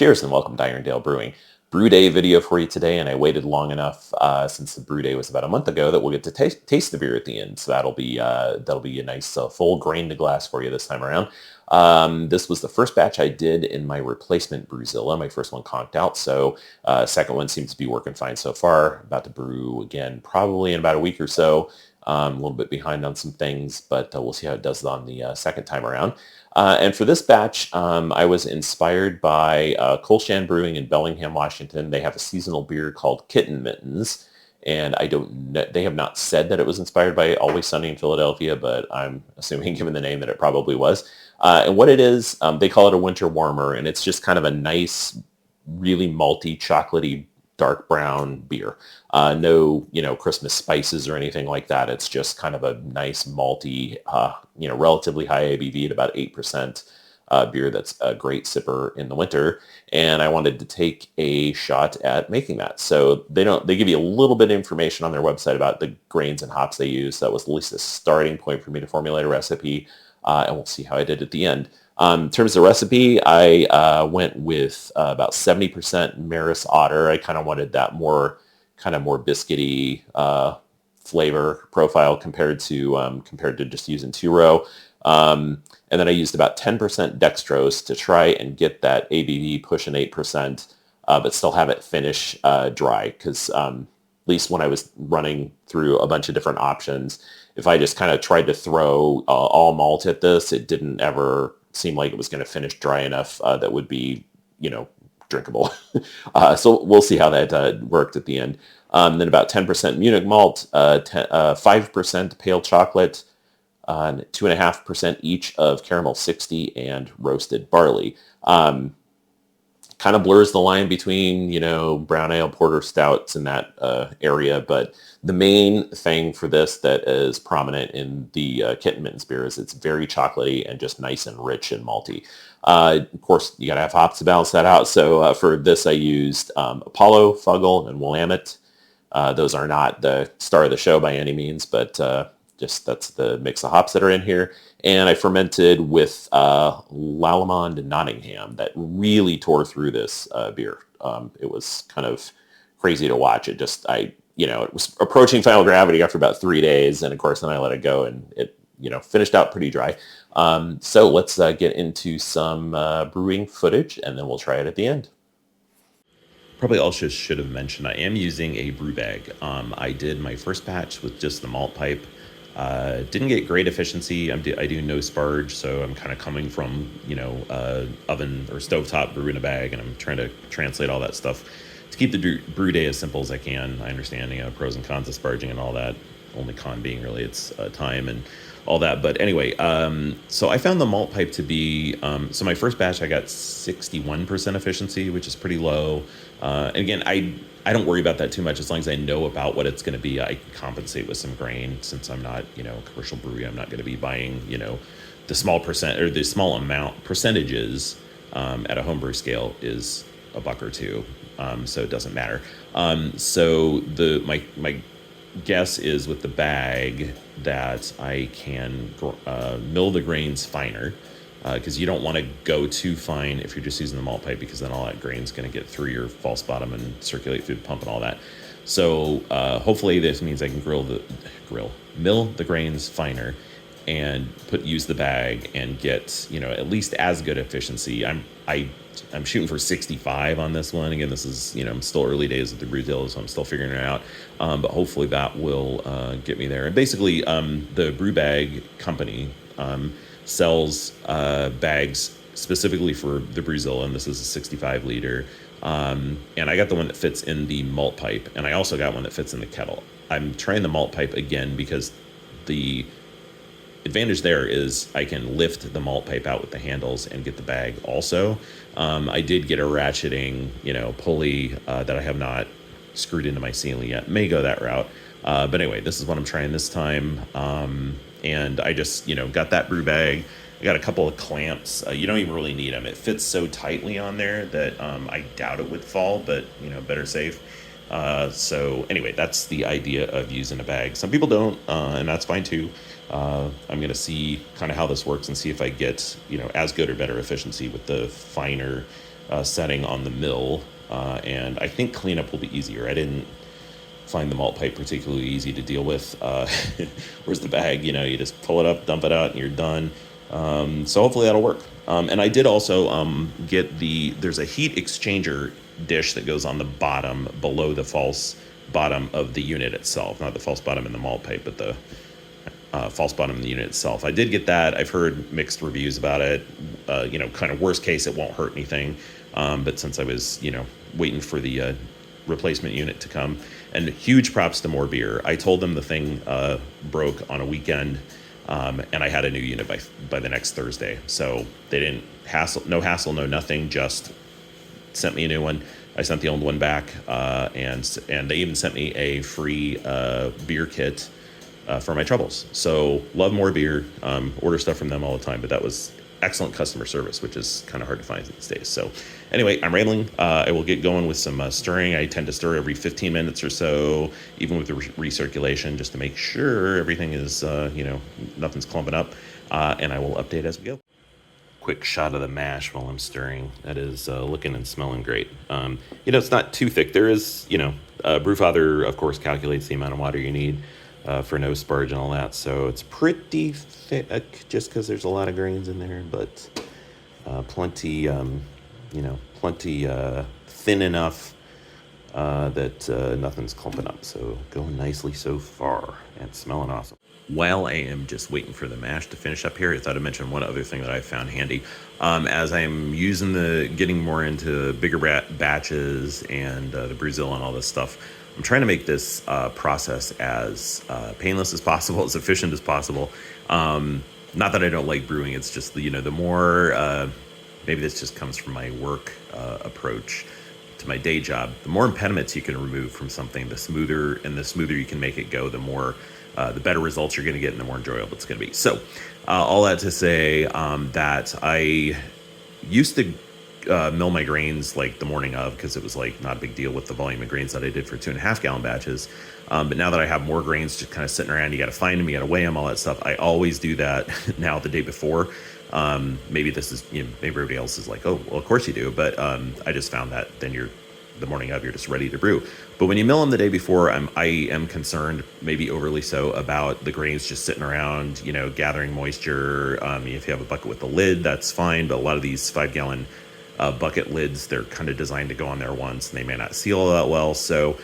Cheers and welcome to Irondale Brewing. Brew Day video for you today, and I waited long enough since the Brew Day was about a month ago that we'll get to taste the beer at the end. So that'll be a nice full grain to glass for you this time around. This was the first batch I did in my replacement BrewZilla, my first one conked out. So second one seems to be working fine so far. About to brew again probably in about a week or so. A little bit behind on some things, but we'll see how it does on the second time around. And for this batch, I was inspired by Kulshan Brewing in Bellingham, Washington. They have a seasonal beer called Kitten Mittens, and they have not said that it was inspired by Always Sunny in Philadelphia, but I'm assuming, given the name, that it probably was. And what it is, they call it a winter warmer, and it's just kind of a nice, really malty, chocolatey, dark brown beer. No, Christmas spices or anything like that. It's just kind of a nice malty, relatively high ABV at about 8% beer that's a great sipper in the winter. And I wanted to take a shot at making that. So they give you a little bit of information on their website about the grains and hops they use. That was at least a starting point for me to formulate a recipe. And we'll see how I did at the end. In terms of recipe, I went with about 70% Maris Otter. I kind of wanted that more biscuity flavor profile compared to just using two-row. And then I used about 10% dextrose to try and get that ABV pushing 8%, but still have it finish dry. Because at least when I was running through a bunch of different options, if I just kind of tried to throw all malt at this, it didn't ever seem like it was going to finish dry enough that would be, drinkable. So we'll see how that worked at the end. Then about 10% Munich malt, 5% pale chocolate, 2.5% each of caramel 60 and roasted barley. Kind of blurs the line between, brown ale, porter, stouts in that area. But the main thing for this that is prominent in the Kitten Mittens beer is it's very chocolatey and just nice and rich and malty. Of course, you got to have hops to balance that out. So for this, I used Apollo, Fuggle, and Willamette. Those are not the star of the show by any means, but just that's the mix of hops that are in here. And I fermented with Lallemand and Nottingham that really tore through this beer. It was kind of crazy to watch. It was approaching final gravity after about 3 days. And of course, then I let it go and it, finished out pretty dry. So let's get into some brewing footage and then we'll try it at the end. Probably also should have mentioned I am using a brew bag. I did my first batch with just the malt pipe. Didn't get great efficiency. I do no sparge, so I'm kind of coming from, oven or stovetop brew in a bag, and I'm trying to translate all that stuff to keep the brew day as simple as I can. I understand, pros and cons of sparging and all that. Only con being really it's time and all that. But anyway, so I found the malt pipe to be, so my first batch I got 61% efficiency, which is pretty low. And again, I don't worry about that too much as long as I know about what it's going to be. I can compensate with some grain since I'm not, a commercial brewery. I'm not going to be buying, the small percent or the small amount percentages at a homebrew scale is $1 or $2. So it doesn't matter. So my guess is with the bag that I can mill the grains finer. Because you don't want to go too fine if you're just using the malt pipe, because then all that grain's going to get through your false bottom and circulate through the pump and all that. So hopefully this means I can mill the grains finer and use the bag and get at least as good efficiency. I'm shooting for 65 on this one. Again, this is I'm still early days of the BrewZilla, so I'm still figuring it out. But hopefully that will get me there. And basically, the brew bag company sells bags specifically for the BrewZilla, and this is a 65 liter. And I got the one that fits in the malt pipe, and I also got one that fits in the kettle. I'm trying the malt pipe again because the advantage there is I can lift the malt pipe out with the handles and get the bag also. I did get a ratcheting, pulley that I have not screwed into my ceiling yet. May go that route. But anyway, this is what I'm trying this time. And I just, got that brew bag. I got a couple of clamps. You don't even really need them. It fits so tightly on there that I doubt it would fall, but, better safe. So anyway, that's the idea of using a bag. Some people don't, and that's fine too. I'm going to see kind of how this works and see if I get, as good or better efficiency with the finer setting on the mill, and I think cleanup will be easier. I didn't find the malt pipe particularly easy to deal with. Where's the bag? You know, you just pull it up, dump it out, and you're done. So hopefully that'll work. And I did also get there's a heat exchanger dish that goes on the bottom below the false bottom of the unit itself. Not the false bottom in the malt pipe, but the false bottom in the unit itself. I did get that. I've heard mixed reviews about it. You know, kind of worst case, it won't hurt anything. But since I was, you know, waiting for the replacement unit to come, and huge props to More Beer. I told them the thing broke on a weekend, and I had a new unit by the next Thursday. So they didn't no hassle, no nothing, just sent me a new one. I sent the old one back, and they even sent me a free beer kit for my troubles. So love More Beer, order stuff from them all the time, but that was excellent customer service, which is kind of hard to find these days. So anyway, I'm rambling. I will get going with some stirring. I tend to stir every 15 minutes or so, even with the recirculation, just to make sure everything is, you know, nothing's clumping up, and I will update as we go. Quick shot of the mash while I'm stirring. That is looking and smelling great. You know, it's not too thick. There is, you know, Brewfather, of course, calculates the amount of water you need for no sparge and all that. So it's pretty thick just because there's a lot of grains in there, but plenty, you know, plenty thin enough that nothing's clumping up. So going nicely so far and smelling awesome. While I am just waiting for the mash to finish up here, I thought I'd mention one other thing that I found handy. As I'm getting more into bigger batches and the BrewZilla and all this stuff, I'm trying to make this process as painless as possible, as efficient as possible. Not that I don't like brewing, it's just, you know, the more, maybe this just comes from my work approach to my day job, the more impediments you can remove from something, the smoother you can make it go, the more, the better results you're going to get and the more enjoyable it's going to be. So all that to say that I used to mill my grains like the morning of, because it was like not a big deal with the volume of grains that I did for 2.5 gallon batches. But now that I have more grains just kind of sitting around, you got to find them, you got to weigh them, all that stuff. I always do that now the day before. Maybe this is, you know, maybe everybody else is like, oh, well, of course you do. But I just found that then the morning of, you're just ready to brew. But when you mill them the day before, I am concerned, maybe overly so, about the grains just sitting around, you know, gathering moisture. If you have a bucket with a lid, that's fine. But a lot of these 5 gallon bucket lids, they're kind of designed to go on there once, and they may not seal that well. So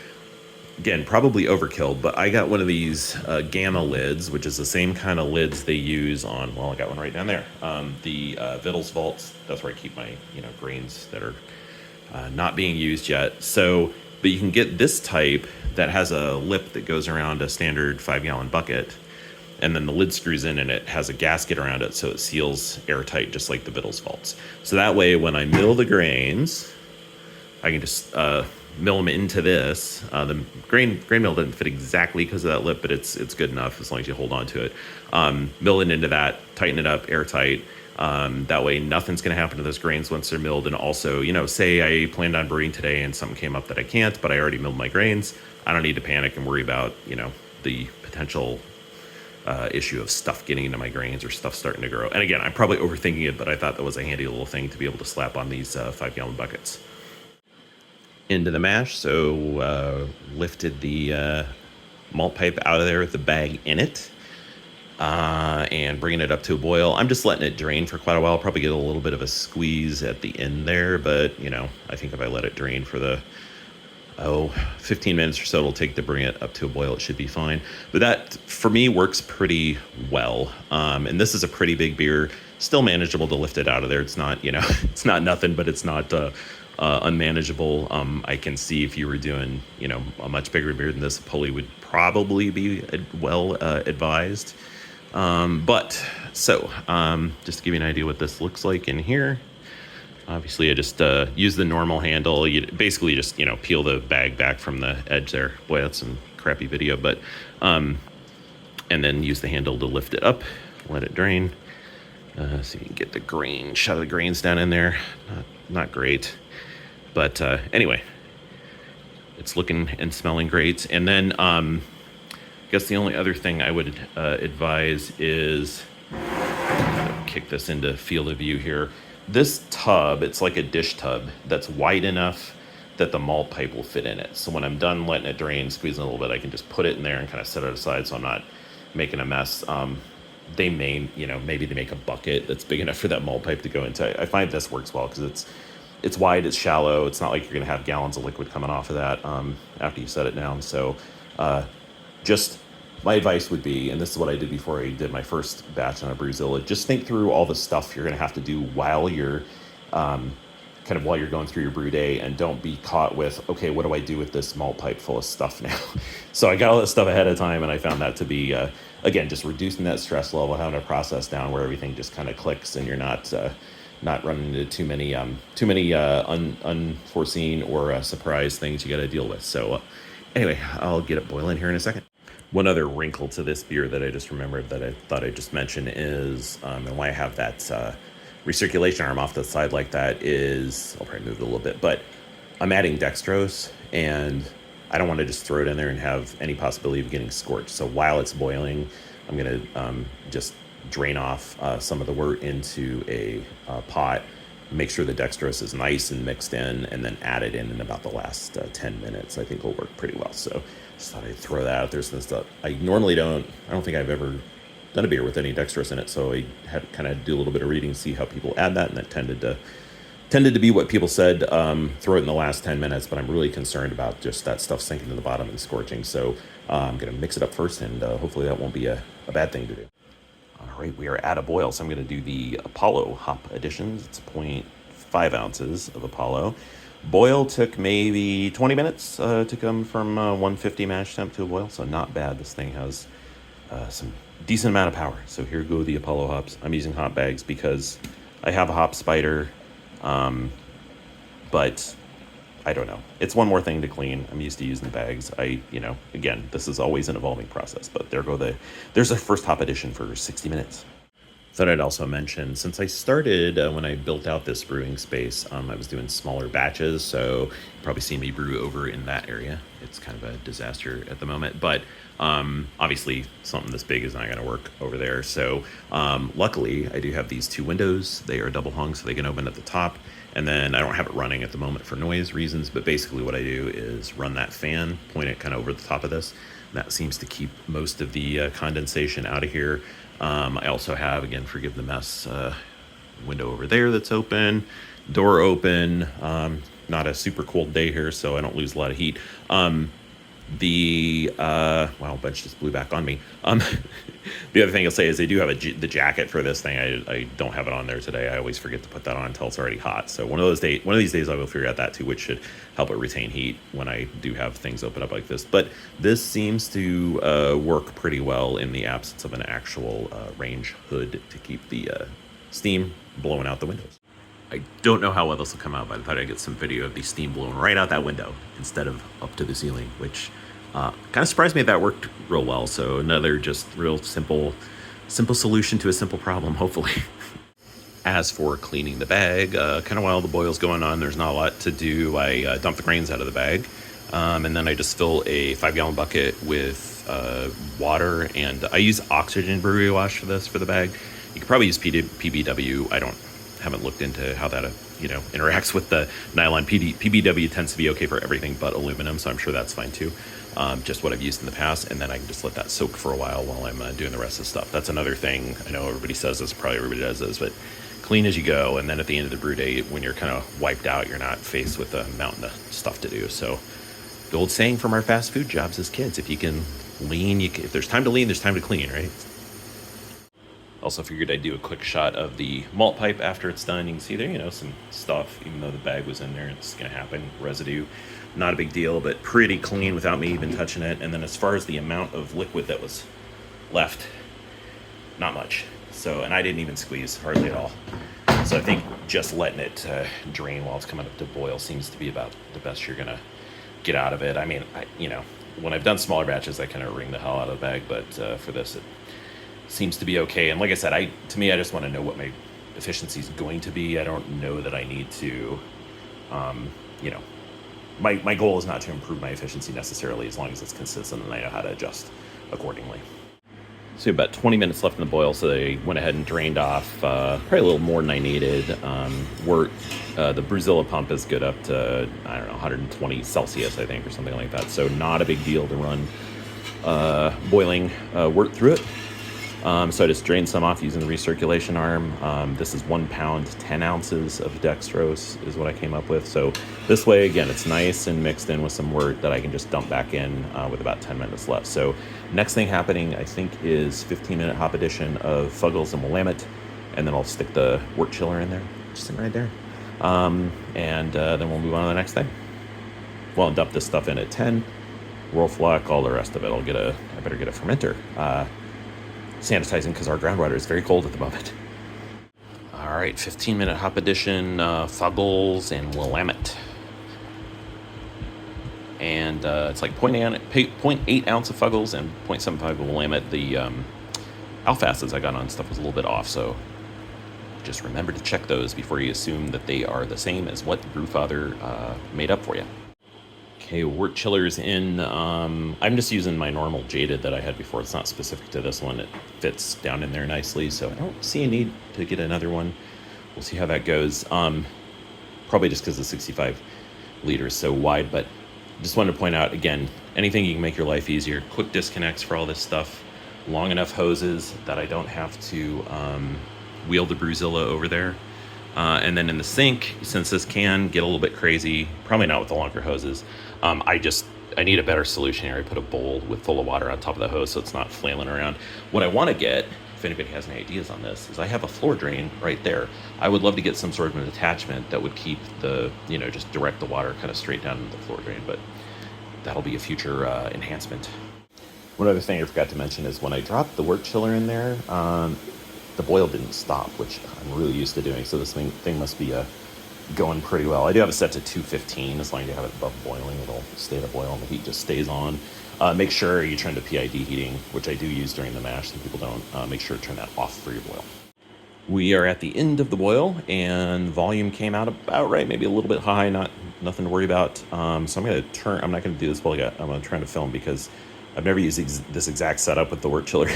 again, probably overkill, but I got one of these Gamma lids, which is the same kind of lids they use on, well, I got one right down there, the Vittles vaults. That's where I keep my, you know, grains that are not being used yet. So, but you can get this type that has a lip that goes around a standard 5 gallon bucket, and then the lid screws in and it has a gasket around it, so it seals airtight, just like the Vittles vaults. So that way, when I mill the grains, I can just mill them into this. The grain mill doesn't fit exactly because of that lip, but it's good enough as long as you hold on to it. Mill it into that, tighten it up, airtight. That way nothing's going to happen to those grains once they're milled. And also, you know, say I planned on brewing today and something came up that I can't, but I already milled my grains. I don't need to panic and worry about, you know, the potential issue of stuff getting into my grains or stuff starting to grow. And again, I'm probably overthinking it, but I thought that was a handy little thing to be able to slap on these 5 gallon buckets. Into the mash, so lifted the malt pipe out of there with the bag in it, and bringing it up to a boil. I'm just letting it drain for quite a while. I'll probably get a little bit of a squeeze at the end there, but you know, I think if I let it drain for the 15 minutes or so it'll take to bring it up to a boil, it should be fine. But that for me works pretty well, and this is a pretty big beer, still manageable to lift it out of there. It's not, you know, it's not nothing, but it's not unmanageable. I can see if you were doing, you know, a much bigger beer than this, a pulley would probably be well advised. But so just to give you an idea what this looks like in here, obviously I just use the normal handle. You basically just, you know, peel the bag back from the edge there. Boy, that's some crappy video, but and then use the handle to lift it up, let it drain, so you can get the grain, shot of the grains down in there. Not great. But anyway, it's looking and smelling great. And then I guess the only other thing I would advise is, kick this into field of view here. this tub, it's like a dish tub that's wide enough that the malt pipe will fit in it. So when I'm done letting it drain, squeezing a little bit, I can just put it in there and kind of set it aside so I'm not making a mess. They may, maybe they make a bucket that's big enough for that malt pipe to go into. I find this works well because it's wide, it's shallow. It's not like you're going to have gallons of liquid coming off of that after you set it down. So just my advice would be, and this is what I did before I did my first batch on a BrewZilla, just think through all the stuff you're going to have to do while you're while you're going through your brew day, and don't be caught with, okay, what do I do with this malt pipe full of stuff now? So I got all that stuff ahead of time, and I found that to be, again, just reducing that stress level, having a process down where everything just kind of clicks and you're not running into too many unforeseen or surprise things you got to deal with. So anyway, I'll get it boiling here in a second. One other wrinkle to this beer that I just remembered that I thought I'd just mention is, and why I have that recirculation arm off to the side like that is, I'll probably move it a little bit, but I'm adding dextrose and I don't want to just throw it in there and have any possibility of getting scorched. So while it's boiling, I'm going to just drain off some of the wort into a pot, make sure the dextrose is nice and mixed in, and then add it in about the last 10 minutes. I think will work pretty well. So just thought I'd throw that out there. So stuff I normally don't think I've ever done a beer with any dextrose in it. So I had to kind of do a little bit of reading, see how people add that, and that tended to be what people said, throw it in the last 10 minutes, but I'm really concerned about just that stuff sinking to the bottom and scorching. So I'm going to mix it up first, and hopefully that won't be a bad thing to do. All right, we are at a boil, so I'm going to do the Apollo hop additions. It's 0.5 ounces of Apollo. Boil took maybe 20 minutes to come from 150 mash temp to a boil, so not bad. This thing has some decent amount of power. So here go the Apollo hops. I'm using hop bags because I have a hop spider, but I don't know. It's one more thing to clean. I'm used to using the bags. Again, this is always an evolving process, but there's a first hop addition for 60 minutes. Thought I'd also mention, since I started when I built out this brewing space, I was doing smaller batches, so you probably see me brew over in that area. It's kind of a disaster at the moment, but obviously something this big is not going to work over there. So luckily, I do have these two windows. They are double hung, so they can open at the top. And then I don't have it running at the moment for noise reasons, but basically what I do is run that fan, point it kind of over the top of this. That seems to keep most of the condensation out of here. I also have, again, forgive the mess, window over there that's open, door open. Not a super cold day here, so I don't lose a lot of heat. Wow, bench just blew back on me. The other thing I'll say is they do have the jacket for this thing. I don't have it on there today. I always forget to put that on until it's already hot. So one of these days I will figure out that too, which should help it retain heat when I do have things open up like this. But this seems to work pretty well in the absence of an actual range hood to keep the steam blowing out the windows. I don't know how well this will come out, but I thought I'd get some video of the steam blowing right out that window instead of up to the ceiling, which kind of surprised me that worked real well. So another just real simple solution to a simple problem, hopefully. As for cleaning the bag, kind of while the boil's going on, there's not a lot to do. I dump the grains out of the bag, and then I just fill a 5-gallon bucket with water, and I use oxygen brewery wash for this for the bag. You could probably use PBW. Haven't looked into how that interacts with the nylon. PBW tends to be okay for everything but aluminum, so I'm sure that's fine too. Just what I've used in the past, and then I can just let that soak for a while I'm doing the rest of the stuff. That's another thing. I know everybody says this, probably everybody does this, but clean as you go, and then at the end of the brew day, when you're kind of wiped out, you're not faced with a mountain of stuff to do. So the old saying from our fast food jobs as kids, if you can lean, if there's time to lean, there's time to clean, right? Also figured I'd do a quick shot of the malt pipe after it's done. You can see there, some stuff, even though the bag was in there, it's going to happen. Residue, not a big deal, but pretty clean without me even touching it. And then as far as the amount of liquid that was left, not much. So, and I didn't even squeeze hardly at all. So I think just letting it drain while it's coming up to boil seems to be about the best you're going to get out of it. I mean, when I've done smaller batches, I kind of wring the hell out of the bag, but for this, it seems to be okay. And like I said, I just want to know what my efficiency is going to be. I don't know that I need to, my goal is not to improve my efficiency necessarily, as long as it's consistent and I know how to adjust accordingly. So about 20 minutes left in the boil, so they went ahead and drained off probably a little more than I needed. The BrewZilla pump is good up to, I don't know, 120 Celsius, I think, or something like that. So not a big deal to run boiling wort through it. So I just drained some off using the recirculation arm. This is 1 pound, 10 ounces of dextrose is what I came up with. So this way, again, it's nice and mixed in with some wort that I can just dump back in with about 10 minutes left. So next thing happening, I think, is 15-minute hop addition of Fuggles and Willamette, and then I'll stick the wort chiller in there, just sitting right there. Then we'll move on to the next thing. Well, dump this stuff in at 10, roll flock, all the rest of it. I better get a fermenter. Sanitizing because our groundwater is very cold at the moment. All right, 15-minute hop addition, Fuggles and Willamette. And it's like 0.8 ounce of Fuggles and 0.75 of Willamette. The alpha acids I got on stuff was a little bit off, so just remember to check those before you assume that they are the same as what Brewfather made up for you. Okay, wort chiller's in. I'm just using my normal jaded that I had before. It's not specific to this one. It fits down in there nicely, so I don't see a need to get another one. We'll see how that goes. Probably just because the 65 liter is so wide, but just wanted to point out, again, anything you can make your life easier. Quick disconnects for all this stuff. Long enough hoses that I don't have to wheel the BrewZilla over there. And then in the sink, since this can get a little bit crazy, probably not with the longer hoses, I need a better solution here. I put a bowl full of water on top of the hose so it's not flailing around. What I want to get, if anybody has any ideas on this, is I have a floor drain right there. I would love to get some sort of an attachment that would keep just direct the water kind of straight down into the floor drain, but that'll be a future enhancement. One other thing I forgot to mention is when I dropped the wort chiller in there, the boil didn't stop, which I'm really used to doing, so this thing must be going pretty well. I do have it set to 215. As long as you have it above boiling, it'll stay to boil and the heat just stays on. Make sure you turn to PID heating, which I do use during the mash. Some people don't. Make sure to turn that off for your boil. We are at the end of the boil, and volume came out about right, maybe a little bit high, nothing to worry about. So I'm not going to do this while I'm going to try to film because I've never used this exact setup with the wort chiller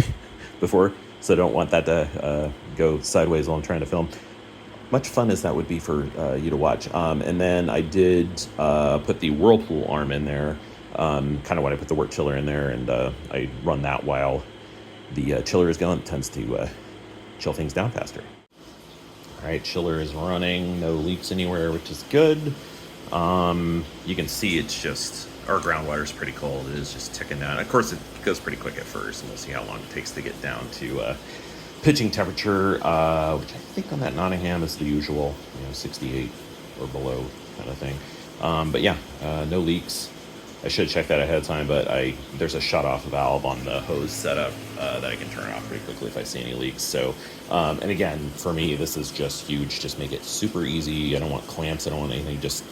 before, so I don't want that to go sideways while I'm trying to film. Much fun as that would be for you to watch. And then I did put the whirlpool arm in there, kind of when I put the wort chiller in there, and I run that while the chiller is going. It tends to chill things down faster. All right, chiller is running, no leaks anywhere, which is good. You can see it's just, our groundwater is pretty cold. It is just ticking down. Of course, it goes pretty quick at first, and we'll see how long it takes to get down to pitching temperature, which I think on that Nottingham is the usual, 68 or below kind of thing. But yeah, no leaks. I should check that ahead of time, but there's a shut-off valve on the hose setup that I can turn off pretty quickly if I see any leaks. So, and again, for me, this is just huge. Just make it super easy. I don't want clamps. I don't want anything. Just,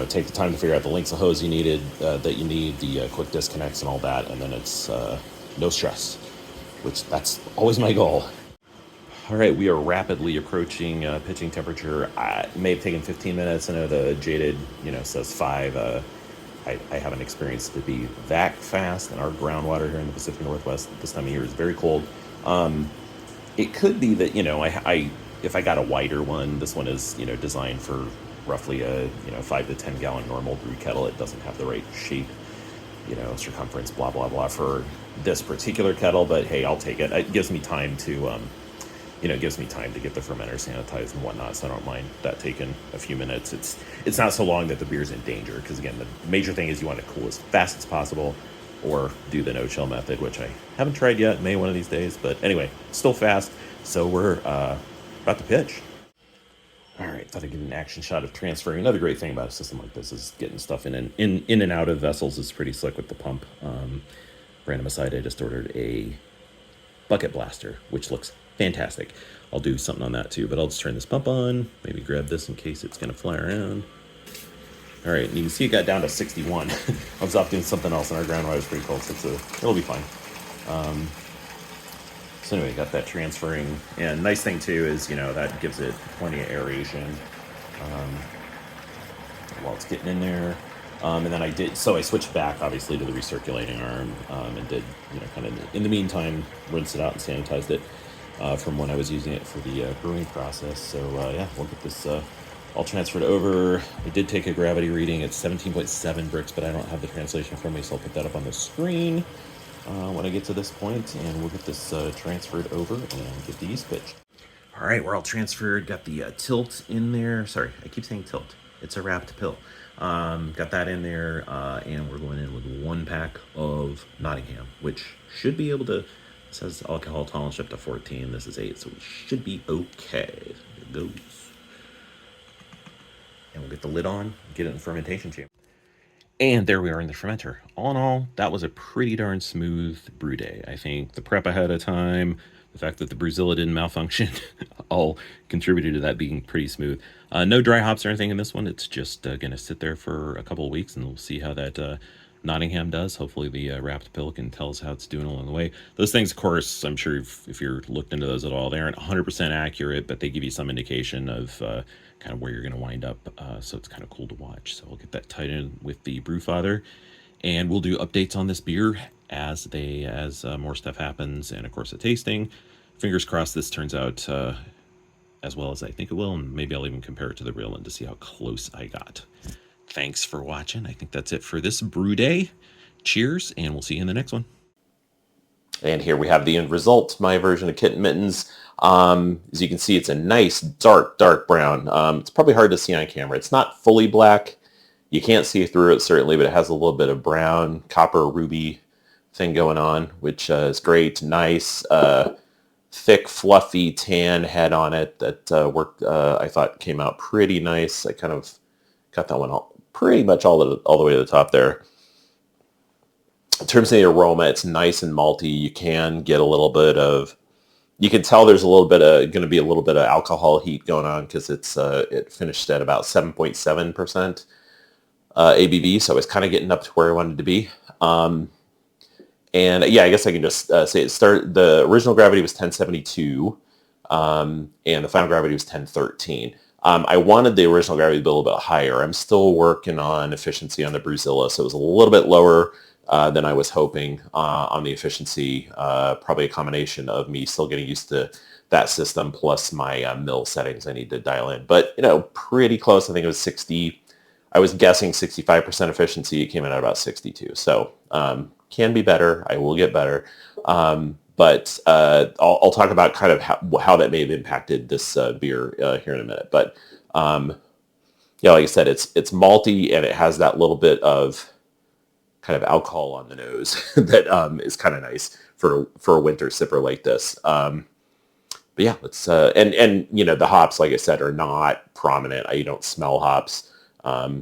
take the time to figure out the lengths of hose you need, the quick disconnects and all that, and then it's no stress, which that's always my goal. All right, we are rapidly approaching pitching temperature. It may have taken 15 minutes. I know the jaded, says 5. I haven't experienced it to be that fast, and our groundwater here in the Pacific Northwest at this time of year is very cold. It could be that, if I got a wider one, this one is, designed for roughly a, 5 to 10 gallon normal brew kettle. It doesn't have the right shape, circumference, blah, blah, blah for this particular kettle, but hey, I'll take it. It gives me time to, get the fermenter sanitized and whatnot, so I don't mind that taking a few minutes. It's not so long that the beer's in danger, because again, the major thing is you want to cool as fast as possible, or do the no-chill method, which I haven't tried yet, may one of these days, but anyway, still fast, so we're about to pitch. All right, thought I'd get an action shot of transferring. Another great thing about a system like this is getting stuff in and out of vessels is pretty slick with the pump. Random aside, I just ordered a bucket blaster, which looks fantastic. I'll do something on that too, but I'll just turn this pump on, maybe grab this in case it's gonna fly around. All right, and you can see it got down to 61. I was off doing something else, and our groundwater is pretty cold, so it'll be fine. So anyway, got that transferring, and nice thing too is, that gives it plenty of aeration while it's getting in there. And then I switched back obviously to the recirculating arm, and did, kind of in the meantime, rinsed it out and sanitized it from when I was using it for the brewing process. So yeah, we'll get this all transferred over. I did take a gravity reading. It's 17.7 bricks, but I don't have the translation from me, so I'll put that up on the screen when I get to this point, and we'll get this transferred over and get the yeast pitched. All right, we're all transferred. Got the tilt in there. Sorry, I keep saying tilt. It's a wrapped pill. Got that in there, and we're going in with 1 pack of Nottingham, which should be able to. It says alcohol tolerance up to 14. This is 8, so we should be okay. There it goes. And we'll get the lid on, get it in the fermentation chamber. And there we are in the fermenter. All in all, that was a pretty darn smooth brew day. I think the prep ahead of time, the fact that the BrewZilla didn't malfunction, all contributed to that being pretty smooth. No dry hops or anything in this one. It's just going to sit there for a couple of weeks, and we'll see how that Nottingham does. Hopefully the wrapped pill can tell us how it's doing along the way. Those things, of course, I'm sure if you're looked into those at all, they aren't 100% accurate, but they give you some indication of kind of where you're going to wind up. So it's kind of cool to watch. So we'll get that tied in with the Brewfather, and we'll do updates on this beer as more stuff happens, and of course the tasting. Fingers crossed this turns out as well as I think it will, and maybe I'll even compare it to the real one to see how close I got. Thanks for watching. I think that's it for this brew day. Cheers, and we'll see you in the next one. And here we have the end result, my version of Kitten Mittens. As you can see, it's a nice, dark brown. It's probably hard to see on camera. It's not fully black. You can't see through it, certainly, but it has a little bit of brown, copper, ruby thing going on, which is great. Nice, thick, fluffy tan head on it that I thought came out pretty nice. I kind of got that one pretty much all the way to the top there. In terms of the aroma, it's nice and malty. You can get a little bit of, you can tell there's a little bit of, going to be a little bit of alcohol heat going on because it finished at about 7.7% ABV, so it's kind of getting up to where I wanted to be. And yeah, I guess I can just say the original gravity was 1072, and the final gravity was 1013. I wanted the original gravity to be a little bit higher. I'm still working on efficiency on the BrewZilla, so it was a little bit lower than I was hoping on the efficiency. Probably a combination of me still getting used to that system plus my mill settings I need to dial in. But, pretty close. I think it was 60. I was guessing 65% efficiency. It came in at about 62. So can be better. I will get better. But I'll talk about kind of how that may have impacted this beer here in a minute. But yeah, like I said, it's malty, and it has that little bit of kind of alcohol on the nose that is kind of nice for a winter sipper like this. But yeah, let's and the hops, like I said, are not prominent. You don't smell hops.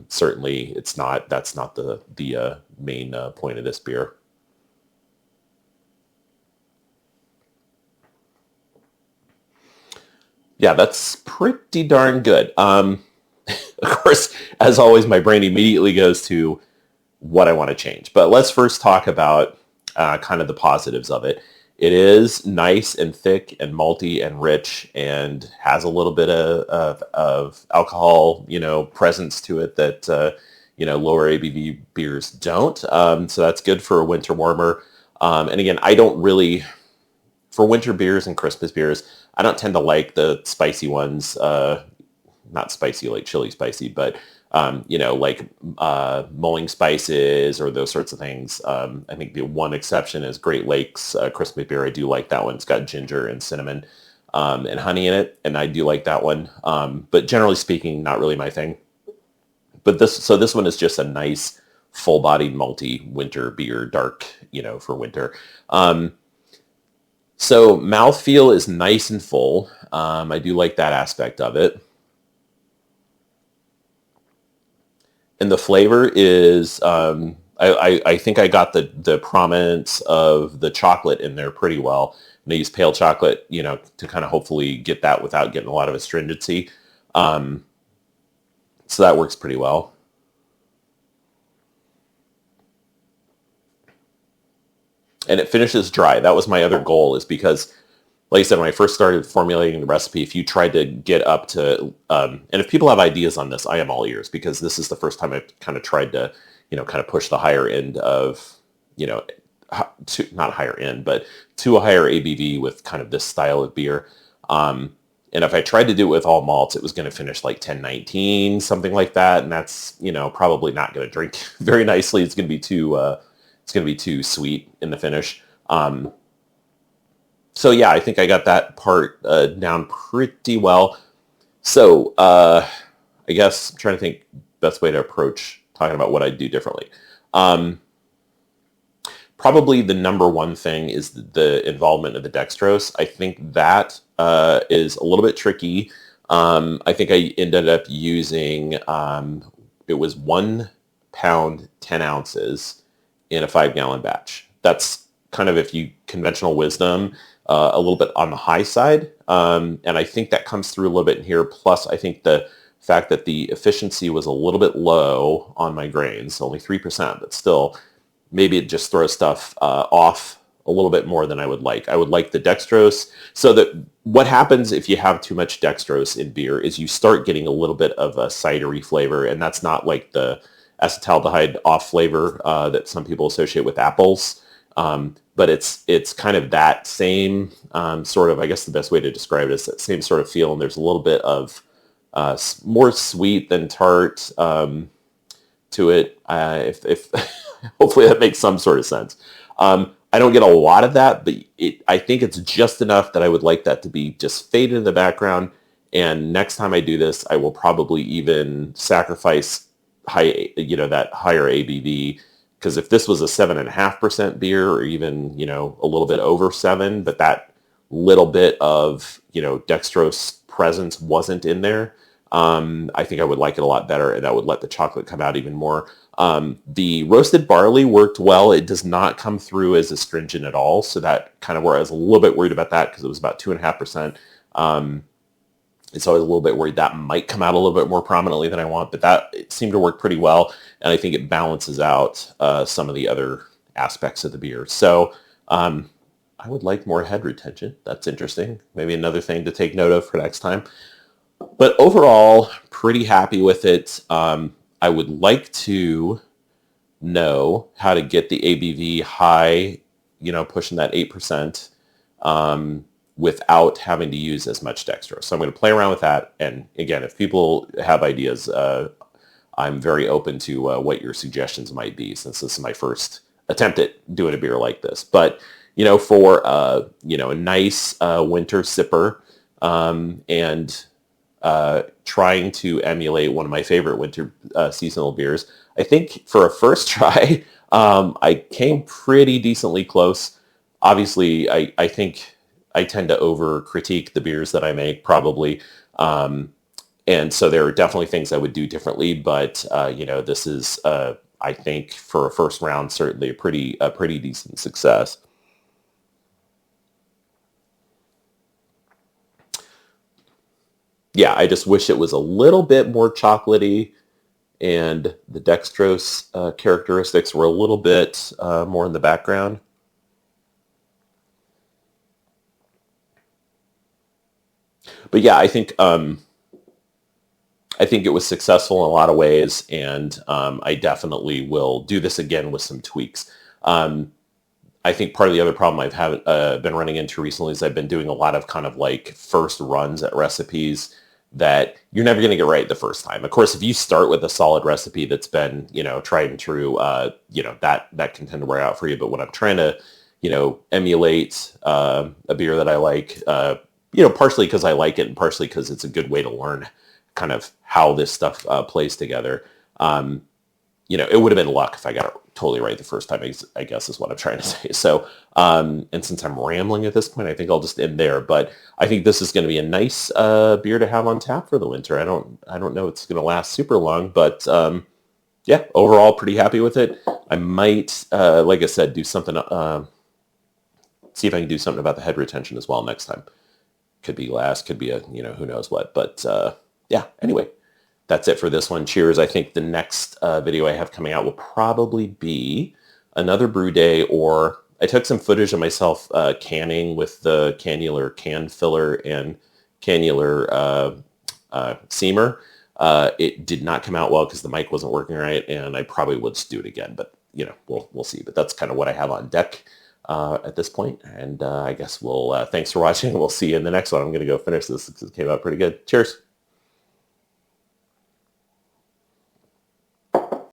Certainly, it's not. That's not the main point of this beer. Yeah, that's pretty darn good. Of course, as always, my brain immediately goes to what I want to change. But let's first talk about kind of the positives of it. It is nice and thick and malty and rich and has a little bit of alcohol, presence to it that, lower ABV beers don't. So that's good for a winter warmer. And again, I don't really, for winter beers and Christmas beers, I don't tend to like the spicy ones, not spicy like chili spicy, but like mulling spices or those sorts of things. I think the one exception is Great Lakes Christmas beer. I do like that one. It's got ginger and cinnamon and honey in it, and I do like that one. But generally speaking, not really my thing. But this one is just a nice, full-bodied, malty winter beer, dark, for winter. So mouthfeel is nice and full. I do like that aspect of it. And the flavor is, I think I got the prominence of the chocolate in there pretty well. And I use pale chocolate, to kind of hopefully get that without getting a lot of astringency. So that works pretty well. And it finishes dry. That was my other goal, is because like I said, when I first started formulating the recipe, if you tried to get up to, and if people have ideas on this, I am all ears, because this is the first time I've kind of tried to, kind of push the higher end of, not higher end, but to a higher ABV with kind of this style of beer. And if I tried to do it with all malts, it was going to finish like 10-19, something like that. And that's, probably not going to drink very nicely. It's going to be too sweet in the finish. So yeah, I think I got that part down pretty well. So I guess I'm trying to think best way to approach talking about what I'd do differently. Probably the number one thing is the involvement of the dextrose. I think that is a little bit tricky. I think I ended up using, it was 1 pound, 10 ounces in a 5-gallon batch. That's kind of, if you conventional wisdom, a little bit on the high side. And I think that comes through a little bit in here. Plus, I think the fact that the efficiency was a little bit low on my grains, only 3%, but still, maybe it just throws stuff off a little bit more than I would like. I would like the dextrose. So that what happens if you have too much dextrose in beer is you start getting a little bit of a cidery flavor, and that's not like the acetaldehyde off flavor that some people associate with apples. But it's kind of that same sort of, I guess the best way to describe it is that same sort of feel, and there's a little bit of more sweet than tart to it. If hopefully that makes some sort of sense. I don't get a lot of that, but I think it's just enough that I would like that to be just faded in the background. And next time I do this, I will probably even sacrifice that higher ABV. Because if this was a 7.5% beer, or even, a little bit over 7, but that little bit of, dextrose presence wasn't in there, I think I would like it a lot better, and that would let the chocolate come out even more. The roasted barley worked well. It does not come through as astringent at all, so that kind of where I was a little bit worried about that, because it was about 2.5%. It's always a little bit worried that might come out a little bit more prominently than I want, but that it seemed to work pretty well, and I think it balances out some of the other aspects of the beer. So I would like more head retention. That's interesting. Maybe another thing to take note of for next time. But overall, pretty happy with it. I would like to know how to get the ABV high, pushing that 8%. Without having to use as much dextrose. So I'm going to play around with that. And again, if people have ideas, I'm very open to what your suggestions might be, since this is my first attempt at doing a beer like this. But, for, a nice winter sipper, and trying to emulate one of my favorite winter seasonal beers, I think for a first try, I came pretty decently close. Obviously, I think I tend to over-critique the beers that I make, probably. And so there are definitely things I would do differently, but, this is, I think, for a first round, certainly a pretty decent success. Yeah, I just wish it was a little bit more chocolatey, and the dextrose characteristics were a little bit more in the background. But yeah, I think it was successful in a lot of ways, and I definitely will do this again with some tweaks. I think part of the other problem I've been running into recently is I've been doing a lot of kind of like first runs at recipes that you're never going to get right the first time. Of course, if you start with a solid recipe that's been, tried and true, that can tend to wear out for you. But when I'm trying to, emulate a beer that I like, partially because I like it, and partially because it's a good way to learn kind of how this stuff plays together. It would have been luck if I got it totally right the first time, I guess is what I'm trying to say. So, and since I'm rambling at this point, I think I'll just end there. But I think this is going to be a nice beer to have on tap for the winter. I don't know it's going to last super long, but yeah, overall pretty happy with it. I might, like I said, do something, see if I can do something about the head retention as well next time. Could be last, could be who knows what. But yeah, anyway, that's it for this one. Cheers. I think the next video I have coming out will probably be another brew day or I took some footage of myself canning with the cannular can filler and cannular seamer. It did not come out well because the mic wasn't working right, and I probably would just do it again, but we'll see. But that's kind of what I have on deck at this point, and I guess we'll thanks for watching. We'll see you in the next one. I'm going to go finish this because it came out pretty good. Cheers.